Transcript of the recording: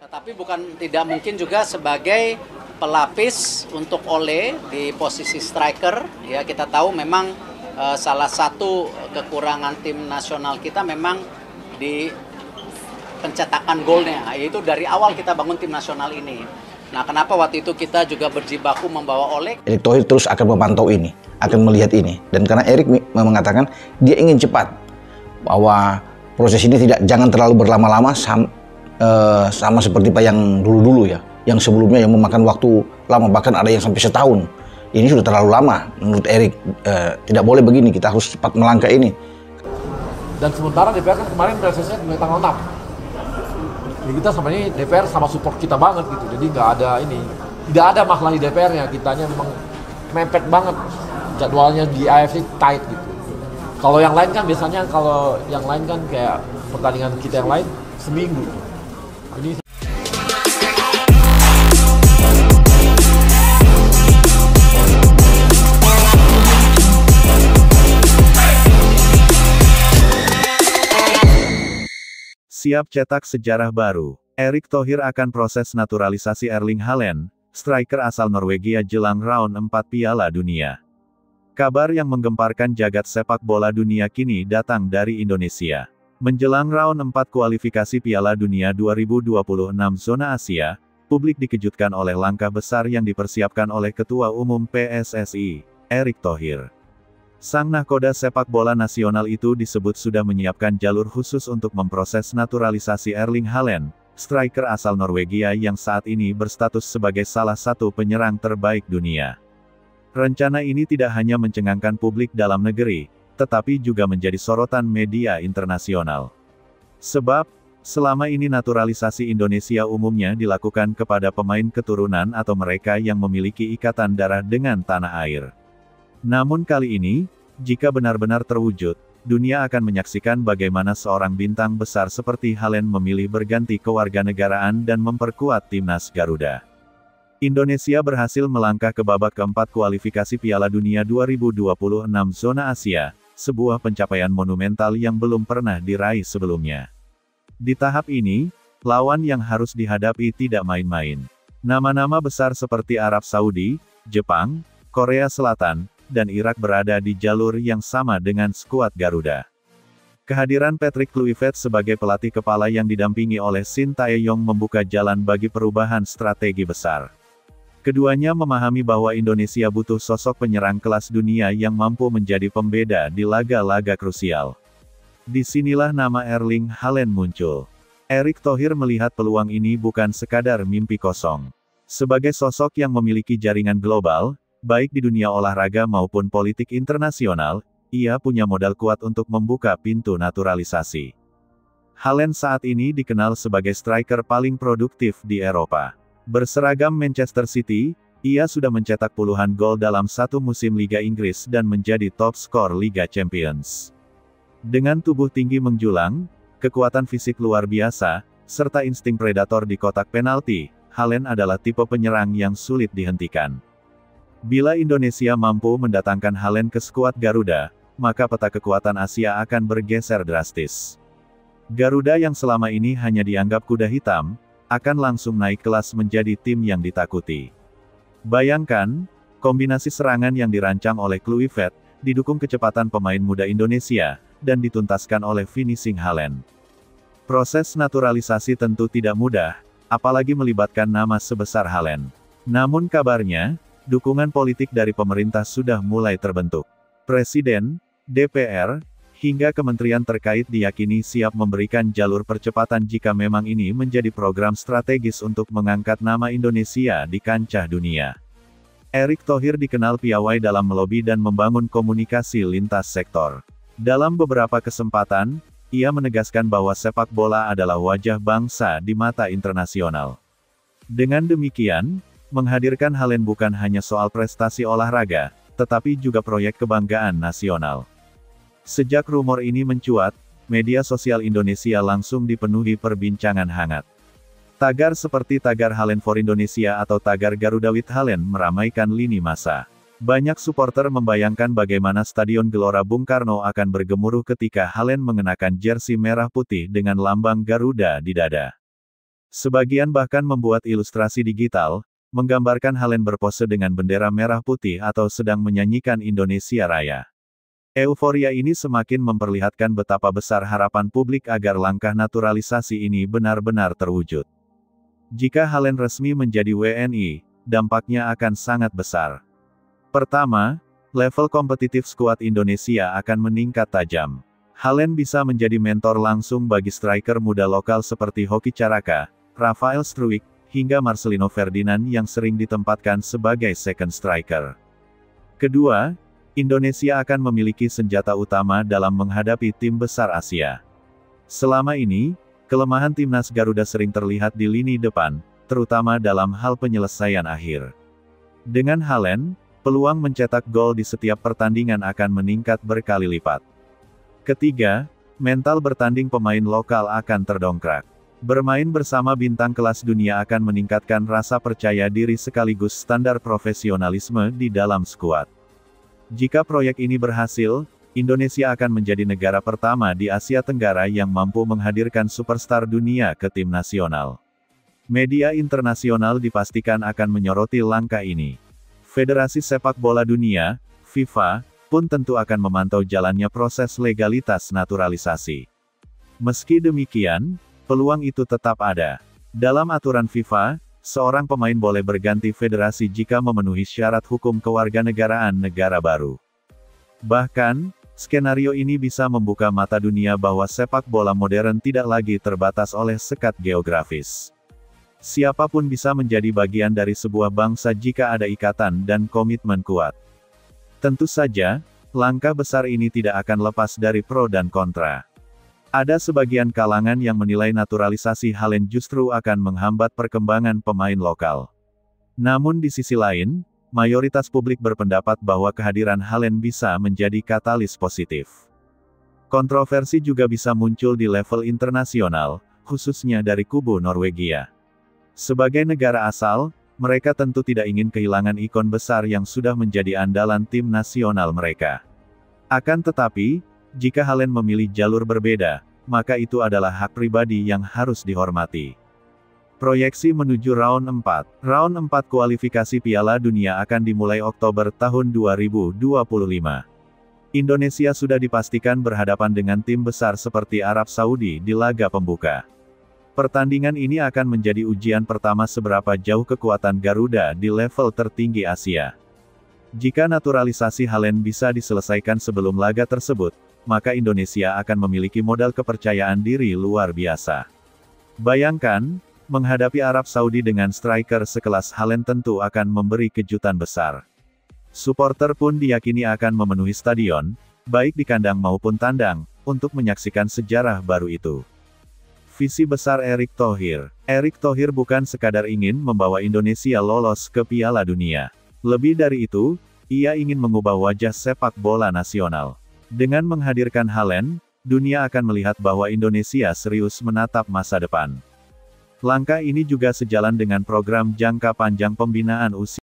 Tetapi bukan tidak mungkin juga sebagai pelapis untuk Ole di posisi striker. Ya, kita tahu memang salah satu kekurangan tim nasional kita memang di pencetakan golnya. Yaitu dari awal kita bangun tim nasional ini. Nah, kenapa waktu itu kita juga berjibaku membawa Ole? Erick Thohir terus akan memantau ini, akan melihat ini. Dan karena Erick mengatakan dia ingin cepat, bahwa proses ini jangan terlalu berlama-lama sama seperti Pak yang dulu-dulu ya, yang sebelumnya yang memakan waktu lama, bahkan ada yang sampai setahun. Ini sudah terlalu lama menurut Erick. Tidak boleh begini, kita harus cepat melangkah ini. Dan sementara DPR kan kemarin resesnya mulai tanggal 6. Jadi kita sama ini DPR sama support kita banget gitu. Jadi tidak ada masalah di DPR-nya, kitanya memang mepet banget jadwalnya di AFC tight gitu. Kalau yang lain kan biasanya kayak pertandingan kita yang lain seminggu. Ini siap cetak sejarah baru. Erick Thohir akan proses naturalisasi Erling Haaland, striker asal Norwegia jelang round 4 Piala Dunia. Kabar yang menggemparkan jagat sepak bola dunia kini datang dari Indonesia. Menjelang round 4 kualifikasi Piala Dunia 2026 zona Asia, publik dikejutkan oleh langkah besar yang dipersiapkan oleh Ketua Umum PSSI, Erick Thohir. Sang nahkoda sepak bola nasional itu disebut sudah menyiapkan jalur khusus untuk memproses naturalisasi Erling Haaland, striker asal Norwegia yang saat ini berstatus sebagai salah satu penyerang terbaik dunia. Rencana ini tidak hanya mencengangkan publik dalam negeri, tetapi juga menjadi sorotan media internasional. Sebab, selama ini naturalisasi Indonesia umumnya dilakukan kepada pemain keturunan atau mereka yang memiliki ikatan darah dengan tanah air. Namun kali ini, jika benar-benar terwujud, dunia akan menyaksikan bagaimana seorang bintang besar seperti Haaland memilih berganti kewarganegaraan dan memperkuat timnas Garuda. Indonesia berhasil melangkah ke babak keempat kualifikasi Piala Dunia 2026 zona Asia, sebuah pencapaian monumental yang belum pernah diraih sebelumnya. Di tahap ini, lawan yang harus dihadapi tidak main-main. Nama-nama besar seperti Arab Saudi, Jepang, Korea Selatan, dan Irak berada di jalur yang sama dengan skuad Garuda. Kehadiran Patrick Kluivert sebagai pelatih kepala yang didampingi oleh Shin Tae-yong membuka jalan bagi perubahan strategi besar. Keduanya memahami bahwa Indonesia butuh sosok penyerang kelas dunia yang mampu menjadi pembeda di laga-laga krusial. Disinilah nama Erling Haaland muncul. Erick Thohir melihat peluang ini bukan sekadar mimpi kosong. Sebagai sosok yang memiliki jaringan global, baik di dunia olahraga maupun politik internasional, ia punya modal kuat untuk membuka pintu naturalisasi. Haaland saat ini dikenal sebagai striker paling produktif di Eropa. Berseragam Manchester City, ia sudah mencetak puluhan gol dalam satu musim Liga Inggris dan menjadi top skor Liga Champions. Dengan tubuh tinggi menjulang, kekuatan fisik luar biasa, serta insting predator di kotak penalti, Haaland adalah tipe penyerang yang sulit dihentikan. Bila Indonesia mampu mendatangkan Haaland ke skuad Garuda, maka peta kekuatan Asia akan bergeser drastis. Garuda yang selama ini hanya dianggap kuda hitam, akan langsung naik kelas menjadi tim yang ditakuti. Bayangkan, kombinasi serangan yang dirancang oleh Kluivert, didukung kecepatan pemain muda Indonesia, dan dituntaskan oleh finishing Haaland. Proses naturalisasi tentu tidak mudah, apalagi melibatkan nama sebesar Haaland. Namun kabarnya, dukungan politik dari pemerintah sudah mulai terbentuk. Presiden, DPR, hingga kementerian terkait diyakini siap memberikan jalur percepatan jika memang ini menjadi program strategis untuk mengangkat nama Indonesia di kancah dunia. Erick Thohir dikenal piawai dalam melobi dan membangun komunikasi lintas sektor. Dalam beberapa kesempatan, ia menegaskan bahwa sepak bola adalah wajah bangsa di mata internasional. Dengan demikian, menghadirkan Haaland bukan hanya soal prestasi olahraga, tetapi juga proyek kebanggaan nasional. Sejak rumor ini mencuat, media sosial Indonesia langsung dipenuhi perbincangan hangat. Tagar seperti tagar Haaland for Indonesia atau tagar Garuda with Haaland meramaikan lini massa. Banyak supporter membayangkan bagaimana Stadion Gelora Bung Karno akan bergemuruh ketika Haaland mengenakan jersey merah putih dengan lambang Garuda di dada. Sebagian bahkan membuat ilustrasi digital, menggambarkan Haaland berpose dengan bendera merah putih atau sedang menyanyikan Indonesia Raya. Euforia ini semakin memperlihatkan betapa besar harapan publik agar langkah naturalisasi ini benar-benar terwujud. Jika Haaland resmi menjadi WNI, dampaknya akan sangat besar. Pertama, level kompetitif skuad Indonesia akan meningkat tajam. Haaland bisa menjadi mentor langsung bagi striker muda lokal seperti Hoki Caraka, Rafael Struijk, hingga Marcelino Ferdinand yang sering ditempatkan sebagai second striker. Kedua, Indonesia akan memiliki senjata utama dalam menghadapi tim besar Asia. Selama ini, kelemahan timnas Garuda sering terlihat di lini depan, terutama dalam hal penyelesaian akhir. Dengan Haaland, peluang mencetak gol di setiap pertandingan akan meningkat berkali lipat. Ketiga, mental bertanding pemain lokal akan terdongkrak. Bermain bersama bintang kelas dunia akan meningkatkan rasa percaya diri sekaligus standar profesionalisme di dalam skuad. Jika proyek ini berhasil, Indonesia akan menjadi negara pertama di Asia Tenggara yang mampu menghadirkan superstar dunia ke tim nasional. Media internasional dipastikan akan menyoroti langkah ini. Federasi Sepak Bola Dunia, FIFA, pun tentu akan memantau jalannya proses legalitas naturalisasi. Meski demikian, peluang itu tetap ada. Dalam aturan FIFA, seorang pemain boleh berganti federasi jika memenuhi syarat hukum kewarganegaraan negara baru. Bahkan, skenario ini bisa membuka mata dunia bahwa sepak bola modern tidak lagi terbatas oleh sekat geografis. Siapapun bisa menjadi bagian dari sebuah bangsa jika ada ikatan dan komitmen kuat. Tentu saja, langkah besar ini tidak akan lepas dari pro dan kontra. Ada sebagian kalangan yang menilai naturalisasi Haaland justru akan menghambat perkembangan pemain lokal. Namun di sisi lain, mayoritas publik berpendapat bahwa kehadiran Haaland bisa menjadi katalis positif. Kontroversi juga bisa muncul di level internasional, khususnya dari kubu Norwegia. Sebagai negara asal, mereka tentu tidak ingin kehilangan ikon besar yang sudah menjadi andalan tim nasional mereka. Akan tetapi, jika Haaland memilih jalur berbeda, maka itu adalah hak pribadi yang harus dihormati. Proyeksi menuju round 4. Round 4 kualifikasi Piala Dunia akan dimulai Oktober tahun 2025. Indonesia sudah dipastikan berhadapan dengan tim besar seperti Arab Saudi di laga pembuka. Pertandingan ini akan menjadi ujian pertama seberapa jauh kekuatan Garuda di level tertinggi Asia. Jika naturalisasi Haaland bisa diselesaikan sebelum laga tersebut, maka Indonesia akan memiliki modal kepercayaan diri luar biasa. Bayangkan, menghadapi Arab Saudi dengan striker sekelas Haaland tentu akan memberi kejutan besar. Supporter pun diyakini akan memenuhi stadion, baik di kandang maupun tandang, untuk menyaksikan sejarah baru itu. Visi besar Erick Thohir. Erick Thohir bukan sekadar ingin membawa Indonesia lolos ke Piala Dunia. Lebih dari itu, ia ingin mengubah wajah sepak bola nasional. Dengan menghadirkan Haaland, dunia akan melihat bahwa Indonesia serius menatap masa depan. Langkah ini juga sejalan dengan program jangka panjang pembinaan usia